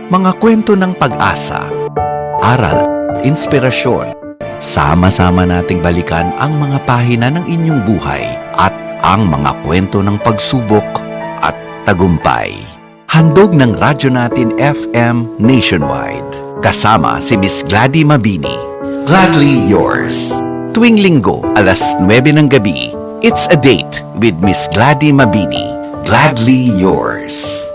Mga kwento ng pag-asa, aral, inspirasyon. Sama-sama nating balikan ang mga pahina ng inyong buhay at ang mga kwento ng pagsubok at tagumpay. Handog ng radyo natin FM Nationwide. Kasama si Miss Gladie Mabini. Gladly Yours. Tuwing linggo, alas 9 ng gabi, it's a date with Miss Gladie Mabini. Gladly Yours.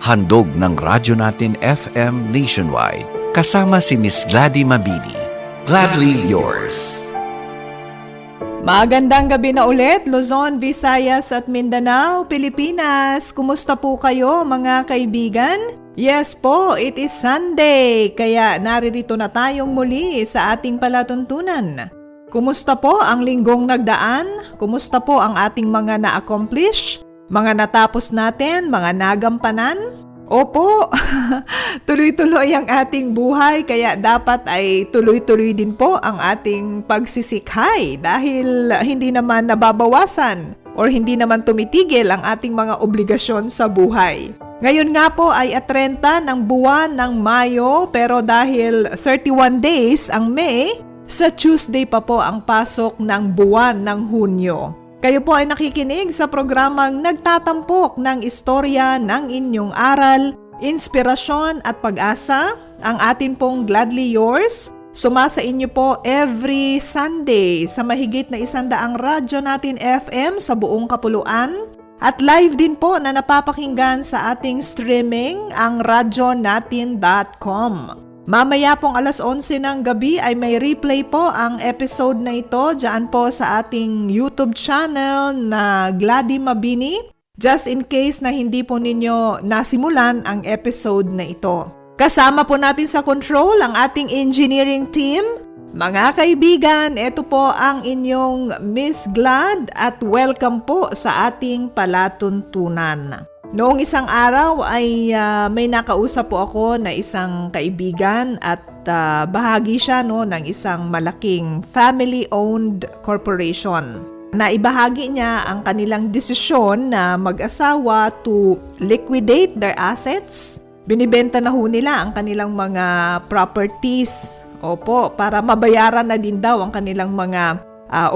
Handog ng radyo natin FM Nationwide. Kasama si Miss Gladie Mabini. Gladly Yours. Magandang gabi na ulit, Luzon, Visayas at Mindanao, Pilipinas. Kumusta po kayo mga kaibigan? Yes po, it is Sunday, kaya naririto na tayong muli sa ating palatuntunan. Kumusta po ang linggong nagdaan? Kumusta po ang ating mga na-accomplish? Mga natapos natin, mga nagampanan? Opo, tuloy-tuloy ang ating buhay kaya dapat ay tuloy-tuloy din po ang ating pagsisikhay dahil hindi naman nababawasan or hindi naman tumitigil ang ating mga obligasyon sa buhay. Ngayon nga po ay 30 ng buwan ng Mayo pero dahil 31 days ang May, sa Tuesday pa po ang pasok ng buwan ng Hunyo. Kayo po ay nakikinig sa programang nagtatampok ng istorya ng inyong aral, inspirasyon at pag-asa, ang atin pong Gladly Yours. Sumasa inyo po every Sunday sa mahigit na 100 radyo natin FM sa buong kapuluan at live din po na napapakinggan sa ating streaming ang radyonatin.com. Mamaya pong alas 11 ng gabi ay may replay po ang episode na ito dyan po sa ating YouTube channel na Gladie Mabini, just in case na hindi po ninyo nasimulan ang episode na ito. Kasama po natin sa control ang ating engineering team. Mga kaibigan, ito po ang inyong Miss Glad at welcome po sa ating palatuntunan. Noong isang araw ay may nakausap po ako na isang kaibigan at bahagi siya ng isang malaking family-owned corporation. Naibahagi niya ang kanilang desisyon na mag-asawa to liquidate their assets. Binibenta na ho nila ang kanilang mga properties. Opo, para mabayaran na din daw ang kanilang mga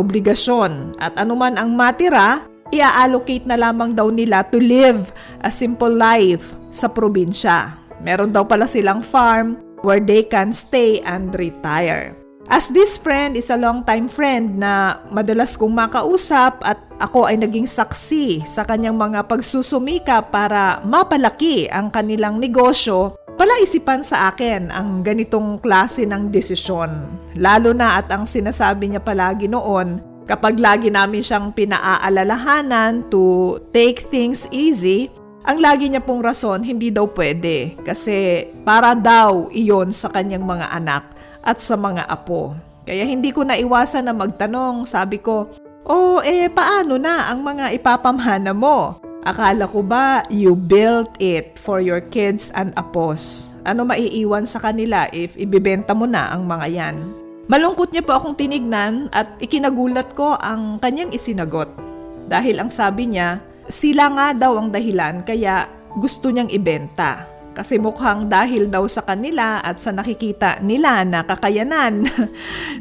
obligasyon. At anuman ang matira, i-allocate na lamang daw nila to live a simple life sa probinsya. Meron daw pala silang farm where they can stay and retire. As this friend is a long-time friend na madalas kong makausap at ako ay naging saksi sa kanyang mga pagsusumika para mapalaki ang kanilang negosyo, palaisipan sa akin ang ganitong klase ng desisyon. Lalo na at ang sinasabi niya palagi noon, kapag lagi namin siyang pinaaalalahanan to take things easy, ang lagi niya pong rason, hindi daw pwede. Kasi para daw iyon sa kanyang mga anak at sa mga apo. Kaya hindi ko naiwasan na magtanong, sabi ko, paano na ang mga ipapamana mo? Akala ko ba you built it for your kids and apos? Ano maiiwan sa kanila if ibibenta mo na ang mga yan? Malungkot niya po akong tinignan at ikinagulat ko ang kanyang isinagot. Dahil ang sabi niya, sila nga daw ang dahilan kaya gusto niyang ibenta. Kasi mukhang dahil daw sa kanila at sa nakikita nila na kakayanan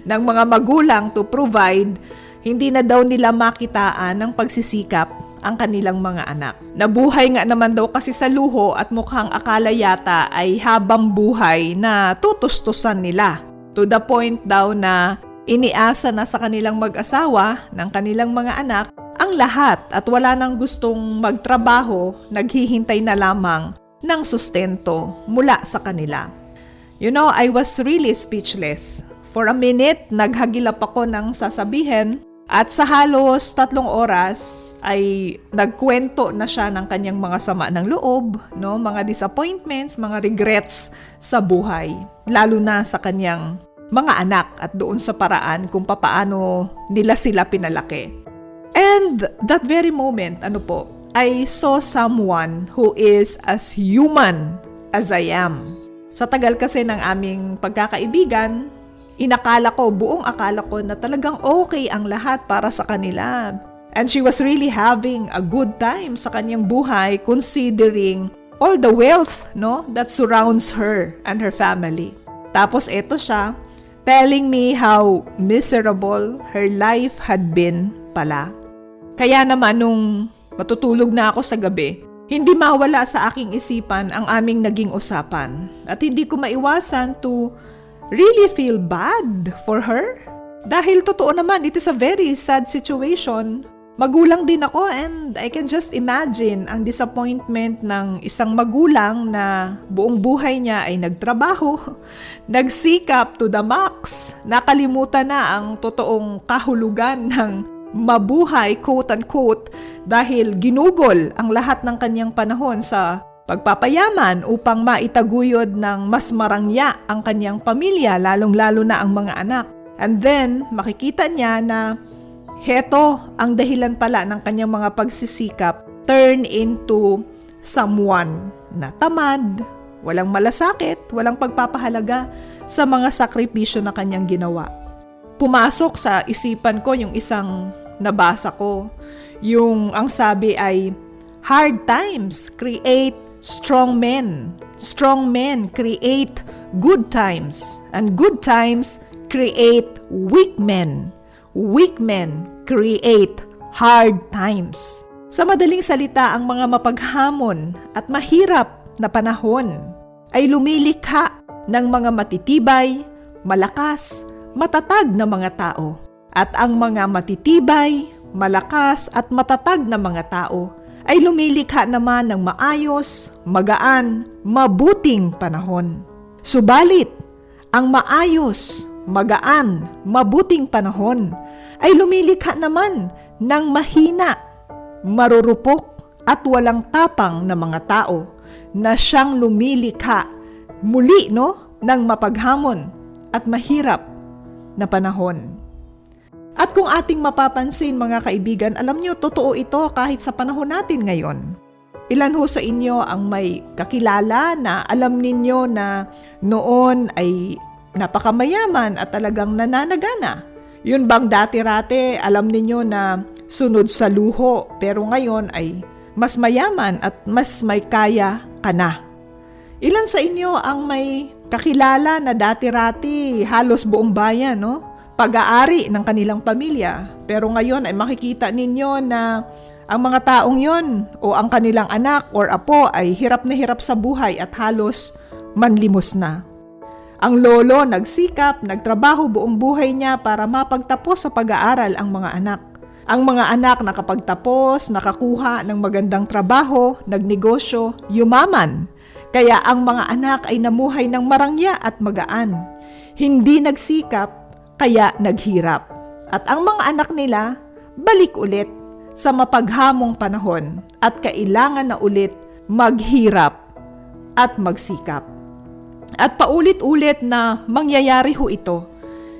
ng mga magulang to provide, hindi na daw nila makitaan ng pagsisikap ang kanilang mga anak. Nabuhay nga naman daw kasi sa luho at mukhang akala yata ay habang buhay na tutustusan nila. To the point daw na iniasa na sa kanilang mag-asawa ng kanilang mga anak ang lahat at wala nang gustong magtrabaho, naghihintay na lamang ng sustento mula sa kanila. You know, I was really speechless. For a minute, naghagilap ako ng sasabihin at sa halos 3 oras ay nagkwento na siya ng kanyang mga sama ng loob, mga disappointments, mga regrets sa buhay, lalo na sa kanyang mga anak at doon sa paraan kung papaano nila sila pinalaki. And that very moment, I saw someone who is as human as I am. Sa tagal kasi ng aming pagkakaibigan, buong akala ko na talagang okay ang lahat para sa kanila. And she was really having a good time sa kanyang buhay considering all the wealth, no, that surrounds her and her family. Tapos eto siya, telling me how miserable her life had been pala. Kaya naman nung matutulog na ako sa gabi, hindi mawala sa aking isipan ang aming naging usapan. At hindi ko maiwasan to really feel bad for her. Dahil totoo naman, it is a very sad situation. Magulang din ako and I can just imagine ang disappointment ng isang magulang na buong buhay niya ay nagtrabaho, nagsikap to the max, nakalimutan na ang totoong kahulugan ng mabuhay, quote-unquote, dahil ginugol ang lahat ng kanyang panahon sa pagpapayaman upang maitaguyod ng mas marangya ang kanyang pamilya, lalong-lalo na ang mga anak. And then, makikita niya na heto ang dahilan pala ng kanyang mga pagsisikap turn into someone na tamad, walang malasakit, walang pagpapahalaga sa mga sakripisyo na kanyang ginawa. Pumasok sa isipan ko yung isang nabasa ko, yung ang sabi ay, hard times create strong men. Strong men create good times. And good times create weak men. Weak men create hard times. Sa madaling salita, ang mga mapaghamon at mahirap na panahon ay lumilikha ng mga matitibay, malakas, matatag na mga tao. At ang mga matitibay, malakas at matatag na mga tao ay lumilikha naman ng maayos, magaan, mabuting panahon. Subalit, ang maayos, magaan, mabuting panahon ay lumilikha naman ng mahina, marurupok at walang tapang na mga tao na siyang lumilikha muli ng mapaghamon at mahirap na panahon. At kung ating mapapansin mga kaibigan, alam nyo, totoo ito kahit sa panahon natin ngayon. Ilan ho sa inyo ang may kakilala na alam ninyo na noon ay napakamayaman at talagang nananagana? Yun bang dati-rate alam ninyo na sunod sa luho pero ngayon ay mas mayaman at mas may kaya ka na? Ilan sa inyo ang may kakilala na dati-rate halos buong bayan, pag-aari ng kanilang pamilya. Pero ngayon ay makikita ninyo na ang mga taong yon o ang kanilang anak or apo ay hirap na hirap sa buhay at halos manlimos na. Ang lolo nagsikap, nagtrabaho buong buhay niya para mapagtapos sa pag-aaral ang mga anak. Ang mga anak nakapagtapos, nakakuha ng magandang trabaho, nagnegosyo, yumaman. Kaya ang mga anak ay namuhay ng marangya at magaan. Hindi nagsikap, kaya naghirap. At ang mga anak nila, balik ulit sa mapaghamong panahon at kailangan na ulit maghirap at magsikap. At paulit-ulit na mangyayari ho ito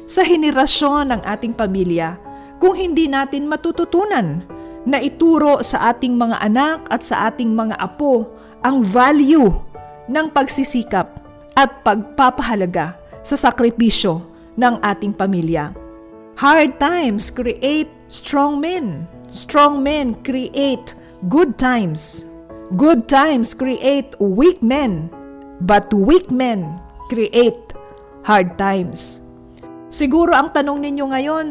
sa henerasyon ng ating pamilya kung hindi natin matututunan na ituro sa ating mga anak at sa ating mga apo ang value ng pagsisikap at pagpapahalaga sa sakripisyo ng ating pamilya. Hard times create strong men. Strong men create good times. Good times create weak men. But weak men create hard times. Siguro ang tanong ninyo ngayon,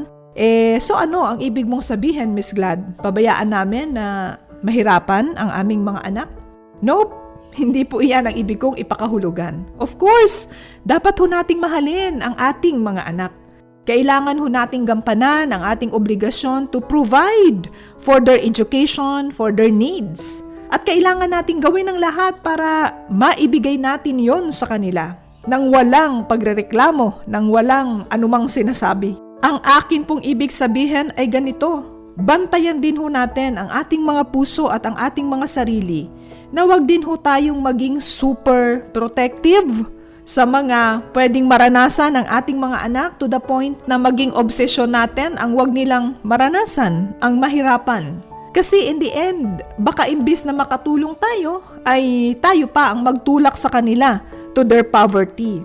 so ano ang ibig mong sabihin, Miss Glad? Pabayaan namin na mahirapan ang aming mga anak? Nope. Hindi po iyan ang ibig kong ipakahulugan. Of course, dapat ho nating mahalin ang ating mga anak. Kailangan ho nating gampanan ang ating obligasyon to provide for their education, for their needs. At kailangan nating gawin ang lahat para maibigay natin yon sa kanila nang walang pagrereklamo, nang walang anumang sinasabi. Ang akin pong ibig sabihin ay ganito. Bantayan din ho natin ang ating mga puso at ang ating mga sarili na wag din ho tayong maging super protective sa mga pwedeng maranasan ng ating mga anak to the point na maging obsesyon natin ang wag nilang maranasan, ang mahirapan. Kasi in the end, baka imbis na makatulong tayo, ay tayo pa ang magtulak sa kanila to their poverty.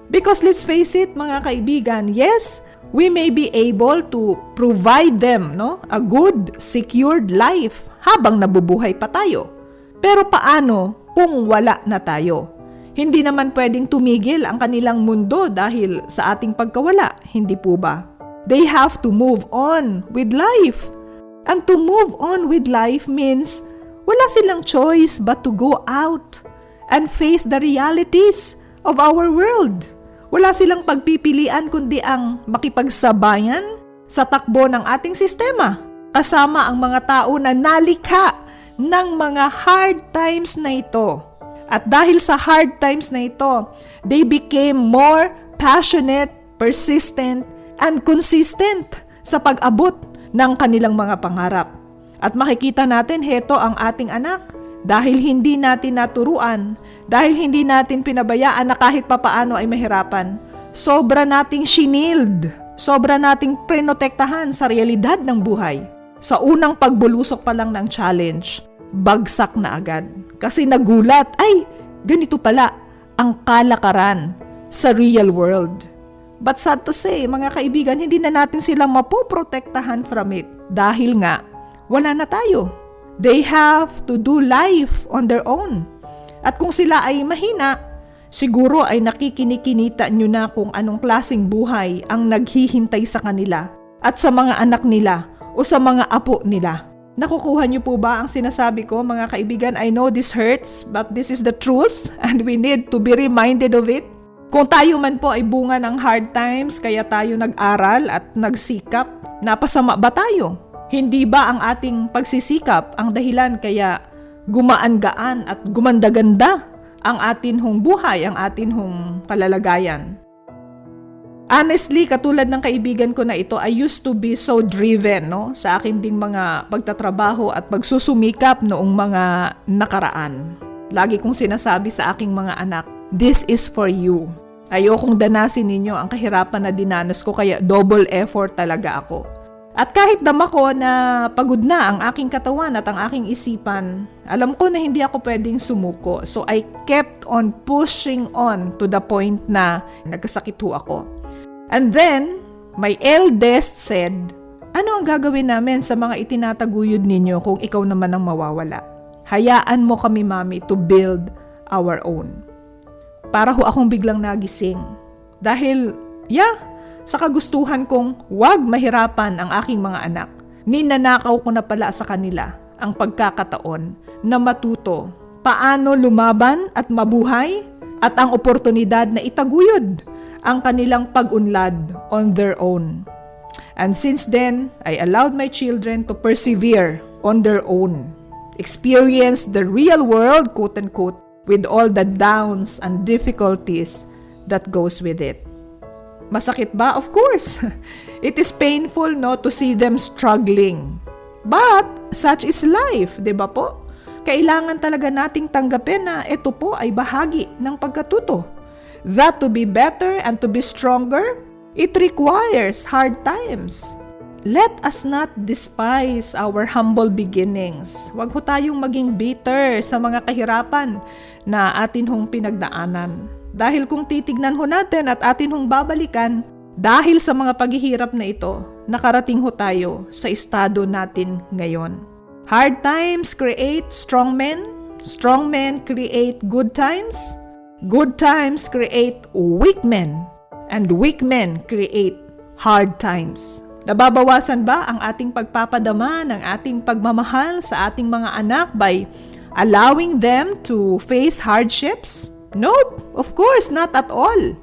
Because let's face it, mga kaibigan, yes, we may be able to provide them, no, a good, secured life habang nabubuhay pa tayo. Pero paano kung wala na tayo? Hindi naman pwedeng tumigil ang kanilang mundo dahil sa ating pagkawala, hindi po ba? They have to move on with life. And to move on with life means wala silang choice but to go out and face the realities of our world. Wala silang pagpipilian kundi ang makipagsabayan sa takbo ng ating sistema, kasama ang mga tao na nalikha ng mga hard times na ito. At dahil sa hard times na ito, they became more passionate, persistent, and consistent sa pag-abot ng kanilang mga pangarap. At makikita natin, heto ang ating anak. Dahil hindi natin naturuan, dahil hindi natin pinabayaan na kahit papaano ay mahirapan, sobra nating shinield, sobra nating prinotektahan sa realidad ng buhay. Sa unang pagbulusok pa lang ng challenge, bagsak na agad. Kasi nagulat, ay, ganito pala ang kalakaran sa real world. But sad to say, mga kaibigan, hindi na natin silang mapoprotektahan from it dahil nga, wala na tayo. They have to do life on their own. At kung sila ay mahina, siguro ay nakikinikinita nyo na kung anong klaseng buhay ang naghihintay sa kanila at sa mga anak nila o sa mga apo nila. Nakukuha nyo po ba ang sinasabi ko, mga kaibigan? I know this hurts, but this is the truth and we need to be reminded of it. Kung tayo man po ay bunga ng hard times, kaya tayo nag-aral at nagsikap, napasama ba tayo? Hindi ba ang ating pagsisikap ang dahilan kaya gumaan-gaan at gumanda-ganda ang atin hong buhay, ang atin hong kalalagayan? Honestly, katulad ng kaibigan ko na ito, I used to be so driven, no, sa akin ding mga pagtatrabaho at pagsusumikap noong mga nakaraan. Lagi kong sinasabi sa aking mga anak, this is for you. Ayokong danasin ninyo ang kahirapan na dinanas ko, kaya double effort talaga ako. At kahit dama ko na pagod na ang aking katawan at ang aking isipan, alam ko na hindi ako pwedeng sumuko. So I kept on pushing on to the point na nagkasakit ho ako. And then, my eldest said, ano ang gagawin namin sa mga itinataguyod ninyo kung ikaw naman ang mawawala? Hayaan mo kami, mami, to build our own. Para ho akong biglang nagising. Dahil, sa kagustuhan kong wag mahirapan ang aking mga anak, ninanakaw ko na pala sa kanila ang pagkakataon na matuto paano lumaban at mabuhay at ang oportunidad na itaguyod ang kanilang pag-unlad on their own. And since then, I allowed my children to persevere on their own, experience the real world, quote-unquote, with all the downs and difficulties that goes with it. Masakit ba? Of course. It is painful, no, to see them struggling. But such is life, 'di ba po? Kailangan talaga nating tanggapin na ito po ay bahagi ng pagkatuto. That to be better and to be stronger, it requires hard times. Let us not despise our humble beginnings. Huwag ho tayong maging bitter sa mga kahirapan na atin hong pinagdaanan. Dahil kung titignan ho natin at atin hong babalikan, dahil sa mga paghihirap na ito, nakarating ho tayo sa estado natin ngayon. Hard times create strong men create good times create weak men, and weak men create hard times. Nababawasan ba ang ating pagpapadama ng ating pagmamahal sa ating mga anak by allowing them to face hardships? Nope, of course, not at all.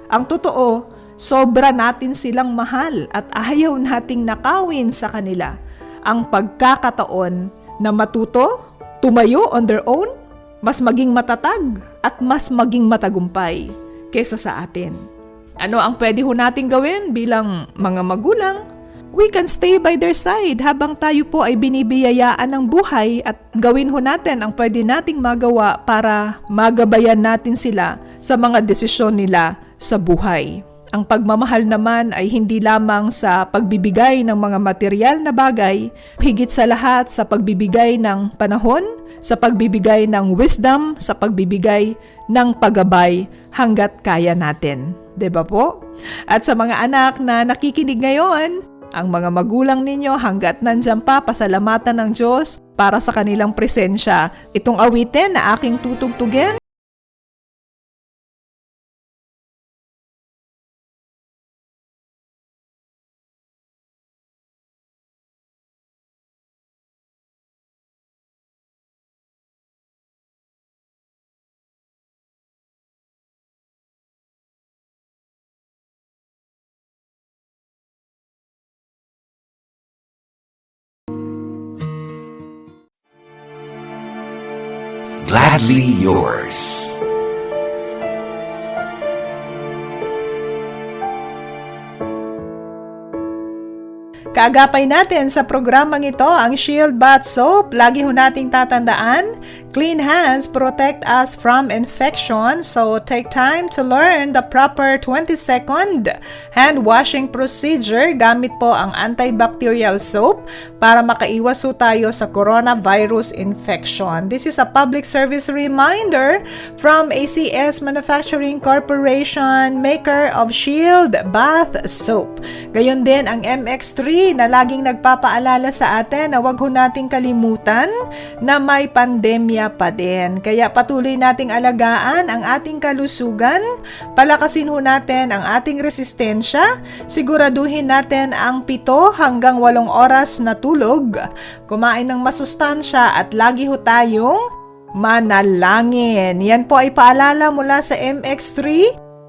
Ang totoo, sobra natin silang mahal at ayaw nating nakawin sa kanila ang pagkakataon na matuto, tumayo on their own, mas maging matatag at mas maging matagumpay kesa sa atin. Ano ang pwede ho nating gawin bilang mga magulang? We can stay by their side habang tayo po ay binibiyayaan ng buhay at gawin ho natin ang pwede nating magawa para magabayan natin sila sa mga desisyon nila sa buhay. Ang pagmamahal naman ay hindi lamang sa pagbibigay ng mga material na bagay, higit sa lahat sa pagbibigay ng panahon, sa pagbibigay ng wisdom, sa pagbibigay ng paggabay hanggat kaya natin. 'Di ba po? At sa mga anak na nakikinig ngayon, ang mga magulang ninyo hanggat nandyan pa, pasalamatan ng Diyos para sa kanilang presensya. Itong awitin na aking tutugtugin, Gladly yours. kaagapay natin sa programang ito ang Shield Bath Soap. Lagi ho nating tatandaan, clean hands protect us from infection. So take time to learn the proper 20-second hand washing procedure gamit po ang antibacterial soap para makaiwas ho tayo sa coronavirus infection. This is a public service reminder from ACS Manufacturing Corporation, maker of Shield Bath Soap. Gayon din ang MX3 na laging nagpapaalala sa atin na huwag ho nating kalimutan na may pandemya pa din. Kaya patuloy nating alagaan ang ating kalusugan, palakasin ho natin ang ating resistensya, siguraduhin natin ang 7 hanggang 8 oras na tulog, kumain ng masustansya at lagi ho tayong manalangin. Yan po ay paalala mula sa MX3,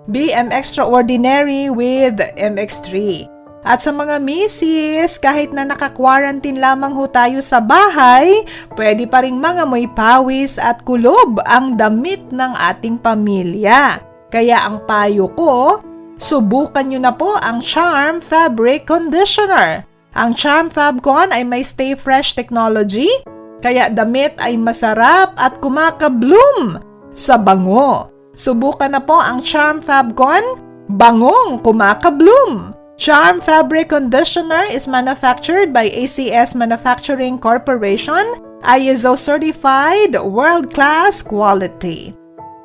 BM Extraordinary with MX3. At sa mga misis, kahit na naka-quarantine lamang ho tayo sa bahay, pwede pa ring mangamoy pawis at kulob ang damit ng ating pamilya. Kaya ang payo ko, subukan nyo na po ang Charm Fabric Conditioner. Ang Charm Fabcon ay may Stay Fresh technology, kaya damit ay masarap at kumakabloom sa bango. Subukan na po ang Charm Fabcon, bangong kumakabloom. Charm Fabric Conditioner is manufactured by ACS Manufacturing Corporation, ISO certified, world-class quality.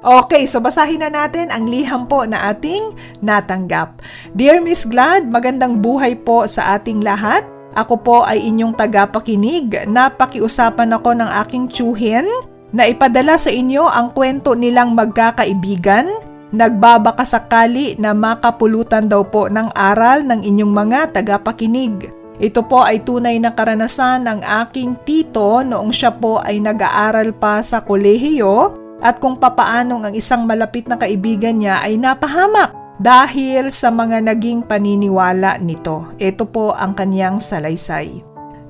Okay, so basahin na natin ang liham po na ating natanggap. Dear Miss Glad, magandang buhay po sa ating lahat. Ako po ay inyong tagapakinig. Napakiusapan ako ng aking tiyuhin na ipadala sa inyo ang kwento nilang magkakaibigan. Nagbabakasakali na makapulutan daw po ng aral ng inyong mga tagapakinig. Ito po ay tunay na karanasan ng aking tito noong siya po ay nag-aaral pa sa kolehiyo at kung papaanong ang isang malapit na kaibigan niya ay napahamak dahil sa mga naging paniniwala nito. Ito po ang kaniyang salaysay.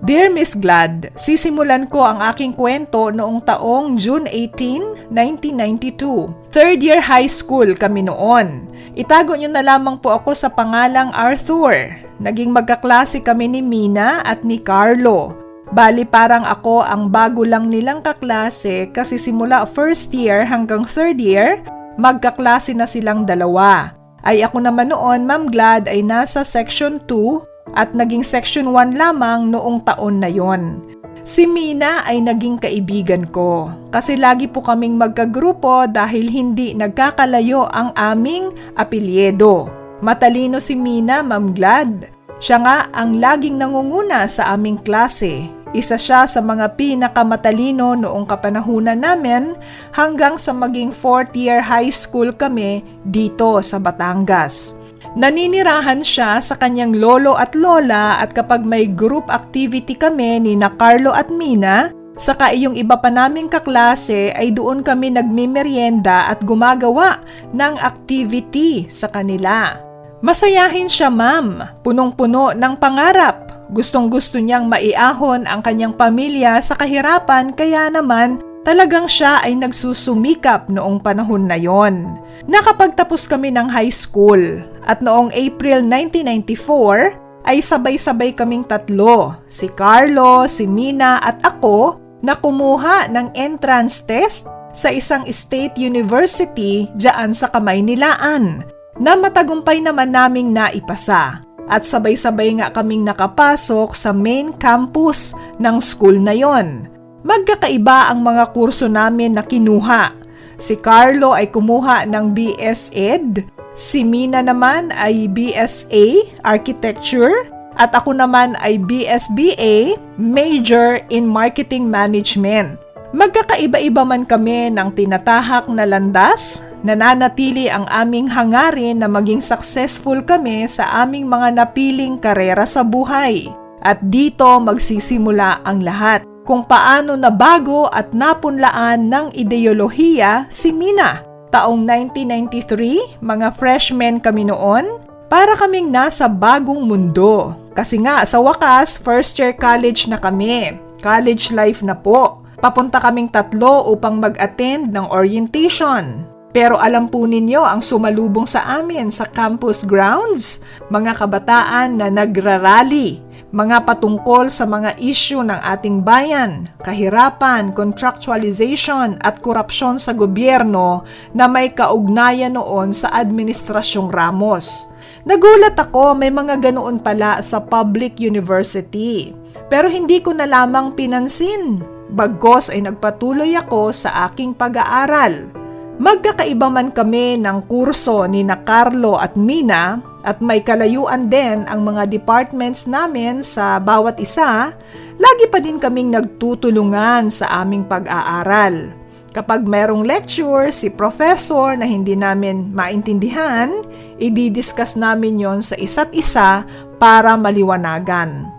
Dear Miss Glad, sisimulan ko ang aking kwento noong taong June 18, 1992. Third year high school kami noon. Itago niyo na lamang po ako sa pangalang Arthur. Naging magkaklase kami ni Mina at ni Carlo. Bali parang ako ang bago lang nilang kaklase kasi simula first year hanggang third year, magkaklase na silang dalawa. Ay ako naman noon, Ma'am Glad, ay nasa section 2 at naging section 1 lamang noong taon na yon. Si Mina ay naging kaibigan ko kasi lagi po kaming magkagrupo dahil hindi nagkakalayo ang aming apelyedo. Matalino si Mina, Ma'am Glad. Siya nga ang laging nangunguna sa aming klase. Isa siya sa mga pinakamatalino noong kapanahunan namin hanggang sa maging 4th year high school kami dito sa Batangas. Naninirahan siya sa kanyang lolo at lola at kapag may group activity kami ni na Carlo at Mina, saka iyong iba pa naming kaklase ay doon kami nagmimerienda at gumagawa ng activity sa kanila. Masayahin siya, ma'am, punong-puno ng pangarap. Gustong-gusto niyang maiahon ang kanyang pamilya sa kahirapan kaya naman talagang siya ay nagsusumikap noong panahon na yon. Nakapagtapos kami ng high school at noong April 1994 ay sabay-sabay kaming tatlo, si Carlo, si Mina at ako na kumuha ng entrance test sa isang state university diyan sa Kamaynilaan na matagumpay naman naming naipasa. At sabay-sabay nga kaming nakapasok sa main campus ng school na yon. Magkakaiba ang mga kurso namin na kinuha. Si Carlo ay kumuha ng BS Ed, si Mina naman ay BSA Architecture, at ako naman ay BSBA Major in Marketing Management. Magkakaiba-iba man kami ng tinatahak na landas, nananatili ang aming hangarin na maging successful kami sa aming mga napiling karera sa buhay. At dito magsisimula ang lahat. Kung paano nabago at napunlaan ng ideolohiya si Mina. Taong 1993, mga freshmen kami noon, para kaming nasa bagong mundo. Kasi nga sa wakas, first year college na kami. College life na po. Papunta kaming 3 upang mag-attend ng orientation. Pero alam po ninyo ang sumalubong sa amin sa campus grounds, mga kabataan na nagrarally, mga patungkol sa mga issue ng ating bayan, kahirapan, contractualization at korupsyon sa gobyerno na may kaugnayan noon sa Administrasyong Ramos. Nagulat ako, may mga ganoon pala sa public university. Pero hindi ko na lamang pinansin. Bagkos ay nagpatuloy ako sa aking pag-aaral. Magkakaiba man kami ng kurso ni na Carlo at Mina at may kalayuan din ang mga departments namin sa bawat isa, lagi pa din kaming nagtutulungan sa aming pag-aaral. Kapag merong lecture, si professor na hindi namin maintindihan, i-discuss namin yon sa isa't isa para maliwanagan.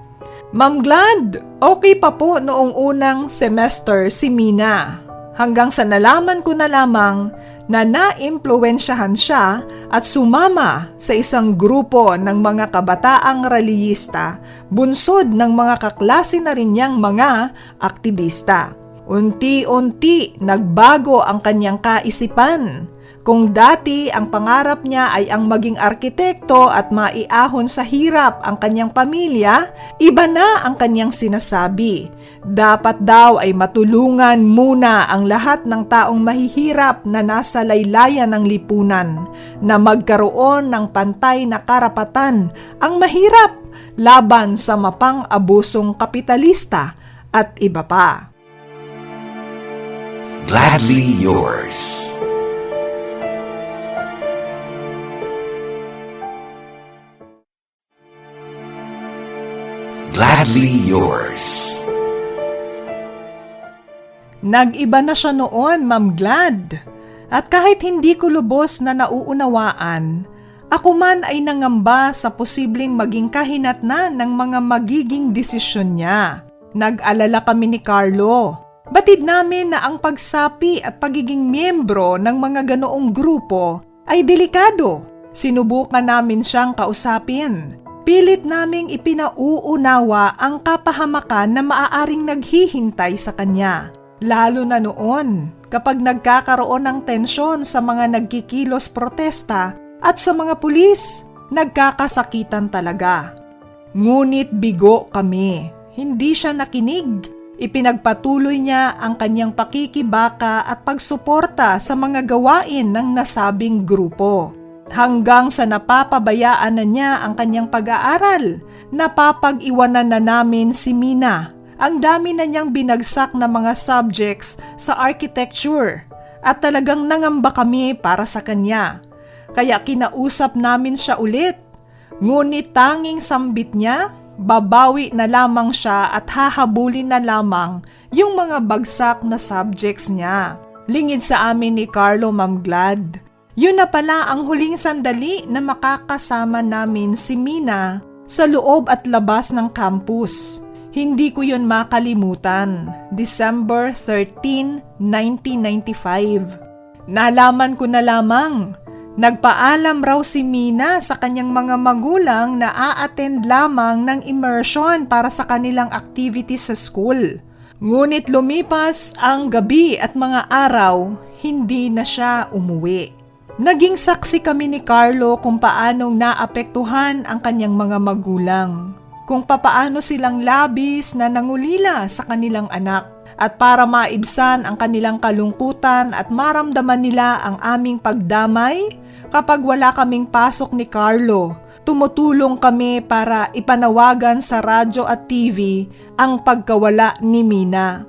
Ma'am Glad, okay pa po noong unang semester si Mina. Hanggang sa nalaman ko na lamang na naimpluwensyahan siya at sumama sa isang grupo ng mga kabataang rallyista, bunsod ng mga kaklase na rin niyang mga aktivista. Unti-unti nagbago ang kanyang kaisipan. Kung dati ang pangarap niya ay ang maging arkitekto at maiahon sa hirap ang kanyang pamilya, iba na ang kanyang sinasabi. Dapat daw ay matulungan muna ang lahat ng taong mahihirap na nasa laylayan ng lipunan, na magkaroon ng pantay na karapatan ang mahirap laban sa mapang-abusong kapitalista at iba pa. Gladly yours. Gladly yours. Nag-iba na siya noon, Ma'am Glad. At kahit hindi ko lubos na nauunawaan, ako man ay nangamba sa posibleng maging kahinatnan ng mga magiging desisyon niya. Nag-alala kami ni Carlo. Batid namin na ang pagsapi at pagiging miyembro ng mga ganoong grupo ay delikado. Sinubukan namin siyang kausapin. Pilit naming ipinauunawa ang kapahamakan na maaaring naghihintay sa kanya. Lalo na noon, kapag nagkakaroon ng tensyon sa mga nagkikilos protesta at sa mga pulis, nagkakasakitan talaga. Ngunit bigo kami. Hindi siya nakinig. Ipinagpatuloy niya ang kanyang pakikibaka at pagsuporta sa mga gawain ng nasabing grupo. Hanggang sa napapabayaan na niya ang kanyang pag-aaral, napapag-iwanan na namin si Mina. Ang dami na niyang binagsak na mga subjects sa architecture at talagang nangamba kami para sa kanya. Kaya kinausap namin siya ulit. Ngunit tanging sambit niya, babawi na lamang siya at hahabulin na lamang yung mga bagsak na subjects niya. Lingid sa amin ni Carlo, Ma'am Glad. Yun na pala ang huling sandali na makakasama namin si Mina sa loob at labas ng campus. Hindi ko yun makalimutan. December 13, 1995. Nalaman ko na lamang. Nagpaalam raw si Mina sa kanyang mga magulang na a-attend lamang ng immersion para sa kanilang activities sa school. Ngunit lumipas ang gabi at mga araw, hindi na siya umuwi. Naging saksi kami ni Carlo kung paanong naapektuhan ang kanyang mga magulang, kung papaano silang labis na nangulila sa kanilang anak, at para maibsan ang kanilang kalungkutan at maramdaman nila ang aming pagdamay, kapag wala kaming pasok ni Carlo, tumutulong kami para ipanawagan sa radyo at TV ang pagkawala ni Mina.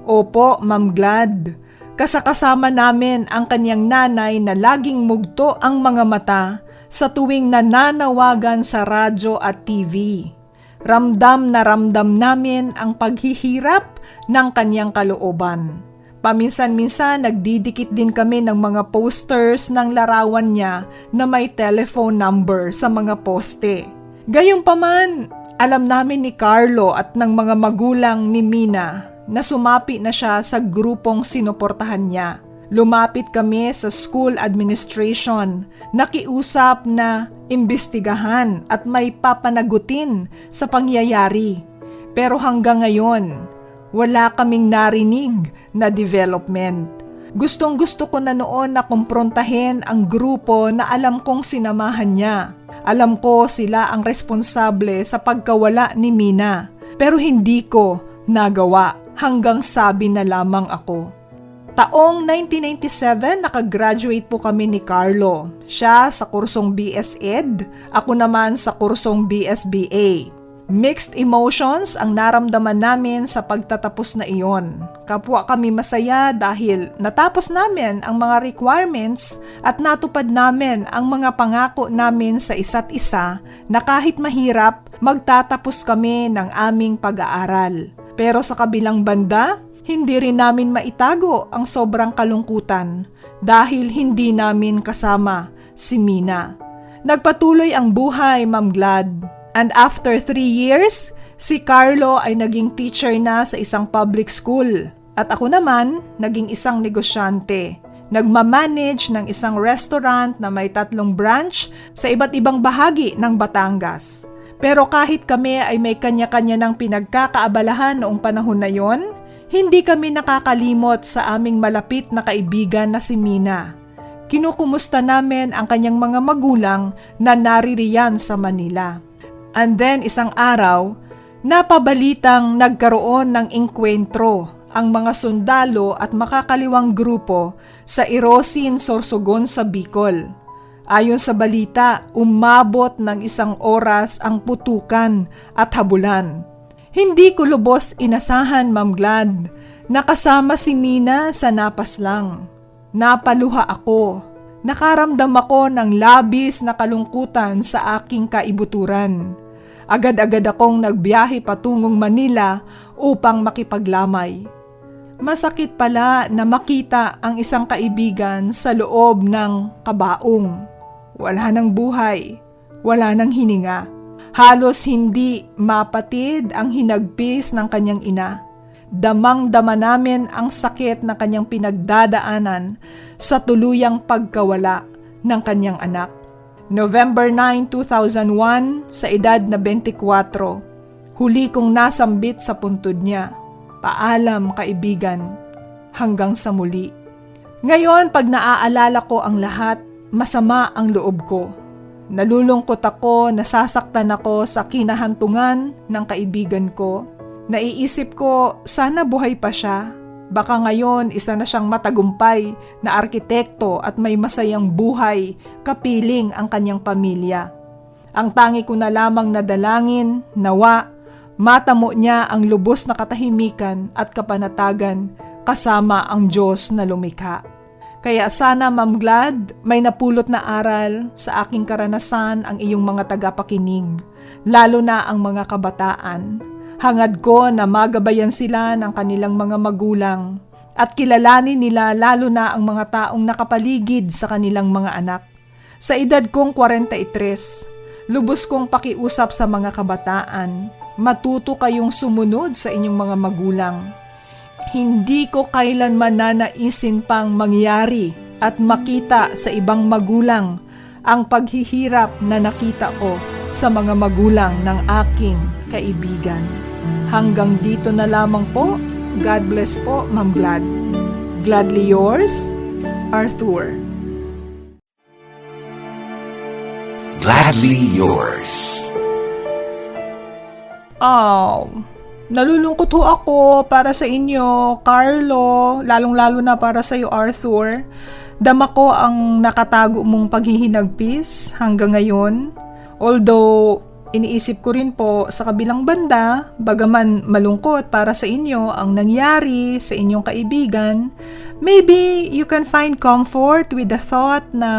Opo, Ma'am Glad. Kasakasama namin ang kanyang nanay na laging mugto ang mga mata sa tuwing nananawagan sa radyo at TV. Ramdam na ramdam namin ang paghihirap ng kanyang kalooban. Paminsan-minsan nagdidikit din kami ng mga posters ng larawan niya na may telephone number sa mga poste. Gayunpaman, alam namin ni Carlo at ng mga magulang ni Mina na sumapi na siya sa grupong sinuportahan niya. Lumapit kami sa school administration, nakiusap na imbestigahan at may papanagutin sa pangyayari. Pero hanggang ngayon, wala kaming narinig na development. Gustong-gusto ko na noon na kumprontahin ang grupo na alam kong sinamahan niya. Alam ko sila ang responsable sa pagkawala ni Mina, pero hindi ko nagawa hanggang sabi na lamang ako. Taong 1997, nakagraduate po kami ni Carlo. Siya sa kursong BS Ed, ako naman sa kursong BSBA. Mixed emotions ang naramdaman namin sa pagtatapos na iyon. Kapwa kami masaya dahil natapos namin ang mga requirements at natupad namin ang mga pangako namin sa isa't isa na kahit mahirap, magtatapos kami ng aming pag-aaral. Pero sa kabilang banda, hindi rin namin maitago ang sobrang kalungkutan dahil hindi namin kasama si Mina. Nagpatuloy ang buhay, Ma'am Glad. And after 3 years, si Carlo ay naging teacher na sa isang public school. At ako naman, naging isang negosyante. Nagmamanage ng isang restaurant na may 3 branch sa iba't ibang bahagi ng Batangas. Pero kahit kami ay may kanya-kanya ng pinagkakaabalahan noong panahon na yon, hindi kami nakakalimot sa aming malapit na kaibigan na si Mina. Kinukumusta namin ang kanyang mga magulang na naririyan sa Manila. And then isang araw, napabalitang nagkaroon ng engkwentro ang mga sundalo at makakaliwang grupo sa Irosin, Sorsogon sa Bicol. Ayon sa balita, umabot ng 1 oras ang putukan at habulan. Hindi ko lubos inasahan, Ma'am Glad, nakasama si Mina sa napas lang. Napaluha ako. Nakaramdam ako ng labis na kalungkutan sa aking kaibuturan. Agad-agad akong nagbiyahe patungong Manila upang makipaglamay. Masakit pala na makita ang isang kaibigan sa loob ng kabaong. Wala nang buhay, wala nang hininga. Halos hindi mapatid ang hinagpis ng kanyang ina. Damang-dama namin ang sakit na kanyang pinagdadaanan sa tuluyang pagkawala ng kanyang anak. November 9, 2001, sa edad na 24, huli kong nasambit sa puntod niya. Paalam, kaibigan, hanggang sa muli. Ngayon, pag naaalala ko ang lahat, masama ang loob ko. Nalulungkot ako, nasasaktan ako sa kinahantungan ng kaibigan ko. Naiisip ko, sana buhay pa siya. Baka ngayon isa na siyang matagumpay na arkitekto at may masayang buhay, kapiling ang kanyang pamilya. Ang tangi ko na lamang na dalangin, nawa, matamo niya ang lubos na katahimikan at kapanatagan kasama ang Diyos na lumikha. Kaya sana, Ma'am Glad, may napulot na aral sa aking karanasan ang iyong mga tagapakinig, lalo na ang mga kabataan. Hangad ko na magabayan sila ng kanilang mga magulang at kilalanin nila lalo na ang mga taong nakapaligid sa kanilang mga anak. Sa edad kong 43, lubos kong pakiusap sa mga kabataan, matuto kayong sumunod sa inyong mga magulang. Hindi ko kailanman nanaisin pang mangyari at makita sa ibang magulang ang paghihirap na nakita ko sa mga magulang ng aking kaibigan. Hanggang dito na lamang po. God bless po, Ma'am Glad. Gladly yours, Arthur. Gladly yours. Oh, nalulungkot ho ako para sa inyo, Carlo, lalong-lalo na para sa iyo, Arthur. Dama ko ang nakatago mong paghihinagpis hanggang ngayon. Although iniisip ko rin po sa kabilang banda, bagaman malungkot para sa inyo ang nangyari sa inyong kaibigan, maybe you can find comfort with the thought na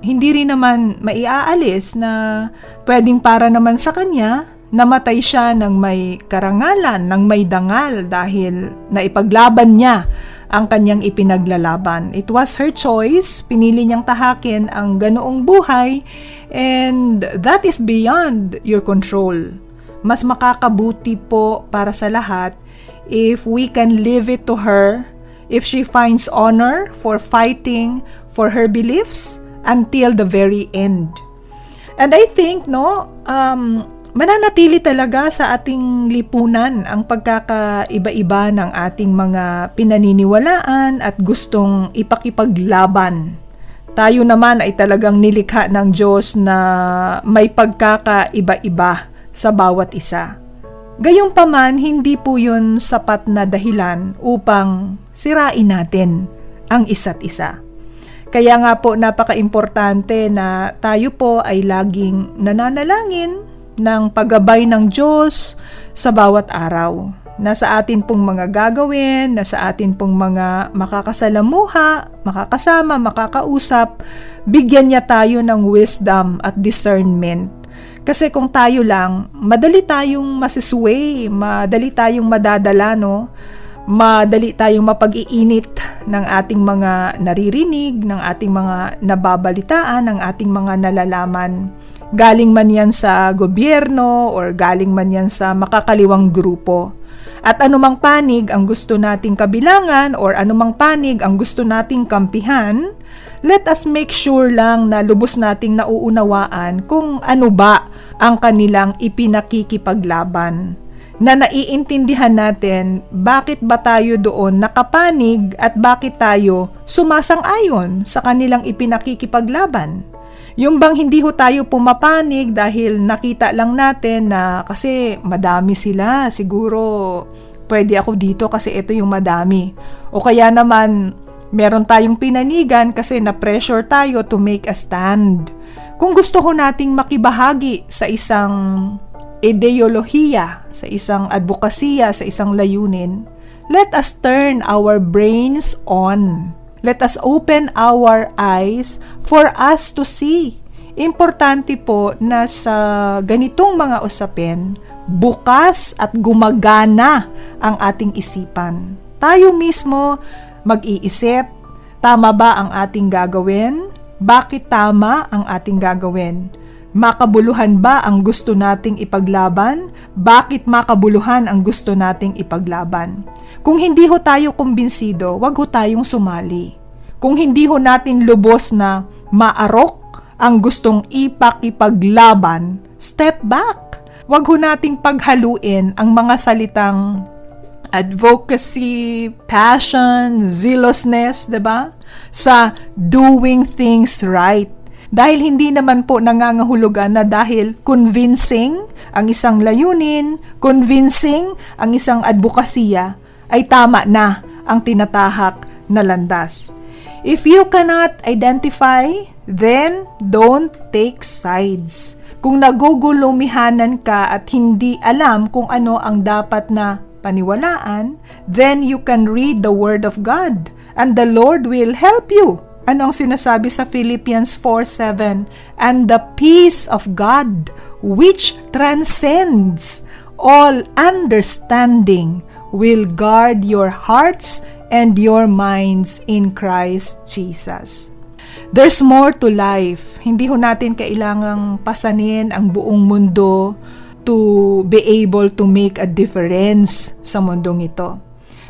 hindi rin naman maiaalis na pwedeng para naman sa kanya, namatay siya ng may karangalan, ng may dangal dahil naipaglaban niya ang kanyang ipinaglalaban. It was her choice, pinili niyang tahakin ang ganoong buhay, and that is beyond your control. Mas makakabuti po para sa lahat if we can leave it to her, if she finds honor for fighting for her beliefs until the very end. And I think, mananatili talaga sa ating lipunan ang pagkakaiba-iba ng ating mga pinaniniwalaan at gustong ipakipaglaban. Tayo naman ay talagang nilikha ng Diyos na may pagkakaiba-iba sa bawat isa. Gayunpaman, hindi po yun sapat na dahilan upang sirain natin ang isa't isa. Kaya nga po napaka-importante na tayo po ay laging nananalangin ng paggabay ng Diyos sa bawat araw. Nasa atin pong mga gagawin, nasa atin pong mga makakasalamuha, makakasama, makakausap, bigyan niya tayo ng wisdom at discernment. Kasi kung tayo lang, madali tayong masisway, madali tayong madadala, madali tayong mapag-iinit ng ating mga naririnig, ng ating mga nababalitaan, ng ating mga nalalaman. Galing man yan sa gobyerno or galing man yan sa makakaliwang grupo. At anumang panig ang gusto nating kabilangan or anumang panig ang gusto nating kampihan, let us make sure lang na lubos nating nauunawaan kung ano ba ang kanilang ipinakikipaglaban. Na naiintindihan natin bakit ba tayo doon nakapanig at bakit tayo sumasang-ayon sa kanilang ipinakikipaglaban. Yung bang hindi ho tayo pumapanig dahil nakita lang natin na kasi madami sila, siguro pwede ako dito kasi ito yung madami. O kaya naman meron tayong pinanigan kasi na-pressure tayo to make a stand. Kung gusto ho nating makibahagi sa isang ideolohiya, sa isang advokasya, sa isang layunin, let us turn our brains on. Let us open our eyes for us to see. Importante po na sa ganitong mga usapin, bukas at gumagana ang ating isipan. Tayo mismo mag-iisip, tama ba ang ating gagawin? Bakit tama ang ating gagawin? Makabuluhan ba ang gusto nating ipaglaban? Bakit makabuluhan ang gusto nating ipaglaban? Kung hindi ho tayo kumbinsido, wag ho tayong sumali. Kung hindi ho natin lubos na maarok ang gustong ipakipaglaban, step back. Wag ho nating paghaluin ang mga salitang advocacy, passion, zealousness, diba? Sa doing things right. Dahil hindi naman po nangangahulugan na dahil convincing ang isang layunin, convincing ang isang advokasya, ay tama na ang tinatahak na landas. If you cannot identify, then don't take sides. Kung nagugulumihanan ka at hindi alam kung ano ang dapat na paniwalaan, then you can read the Word of God and the Lord will help you. Ano ang sinasabi sa Philippians 4:7? And the peace of God, which transcends all understanding, will guard your hearts and your minds in Christ Jesus. There's more to life. Hindi ho natin kailangang pasanin ang buong mundo to be able to make a difference sa mundong ito.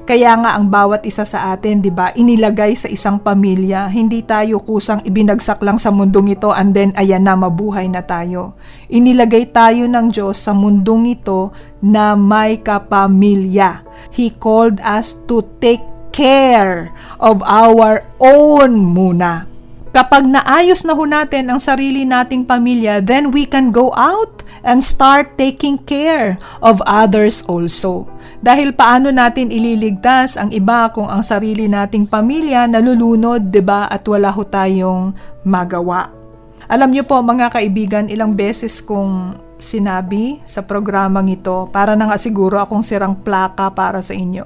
Kaya nga ang bawat isa sa atin, 'di ba, inilagay sa isang pamilya. Hindi tayo kusang ibinagsak lang sa mundong ito and then ayan na, mabuhay na tayo. Inilagay tayo ng Diyos sa mundong ito na may kapamilya. He called us to take care of our own muna. Kapag naayos na ho natin ang sarili nating pamilya, then we can go out and start taking care of others also. Dahil paano natin ililigtas ang iba kung ang sarili nating pamilya nalulunod, 'di ba? At wala ho tayong magawa. Alam niyo po mga kaibigan, ilang beses kong sinabi sa programang ito, para na nga siguro akong sirang plaka para sa inyo.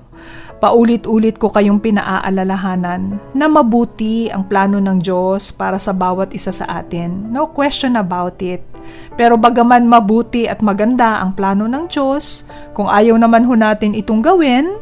Paulit-ulit ko kayong pinaaalalahanan na mabuti ang plano ng Diyos para sa bawat isa sa atin. No question about it. Pero bagaman mabuti at maganda ang plano ng Diyos, kung ayaw naman ho natin itong gawin,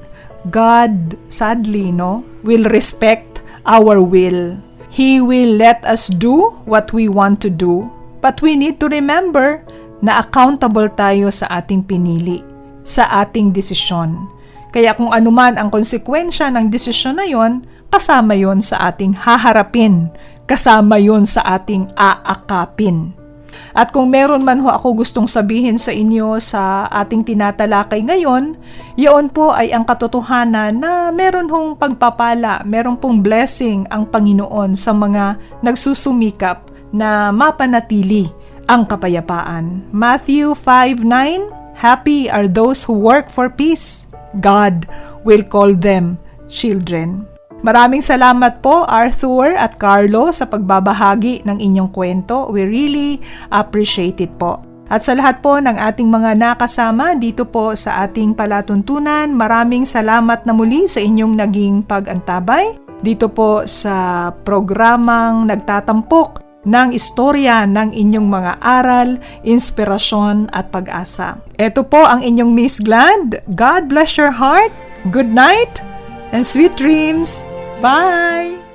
God, sadly, will respect our will. He will let us do what we want to do. But we need to remember na accountable tayo sa ating pinili, sa ating desisyon. Kaya kung anuman ang konsekwensya ng desisyon na yon, kasama yon sa ating haharapin, kasama yon sa ating aakapin. At kung meron man ho ako gustong sabihin sa inyo sa ating tinatalakay ngayon, iyon po ay ang katotohanan na meron hong pagpapala, meron pong blessing ang Panginoon sa mga nagsusumikap na mapanatili ang kapayapaan. Matthew 5:9, happy are those who work for peace. God will call them children. Maraming salamat po Arthur at Carlo sa pagbabahagi ng inyong kwento. We really appreciate it po. At sa lahat po ng ating mga nakasama dito po sa ating palatuntunan, maraming salamat na muli sa inyong naging pag-antabay dito po sa programang nagtatampok ng istorya ng inyong mga aral, inspirasyon at pag-asa. Ito po ang inyong Miss Glad. God bless your heart. Good night and sweet dreams. Bye!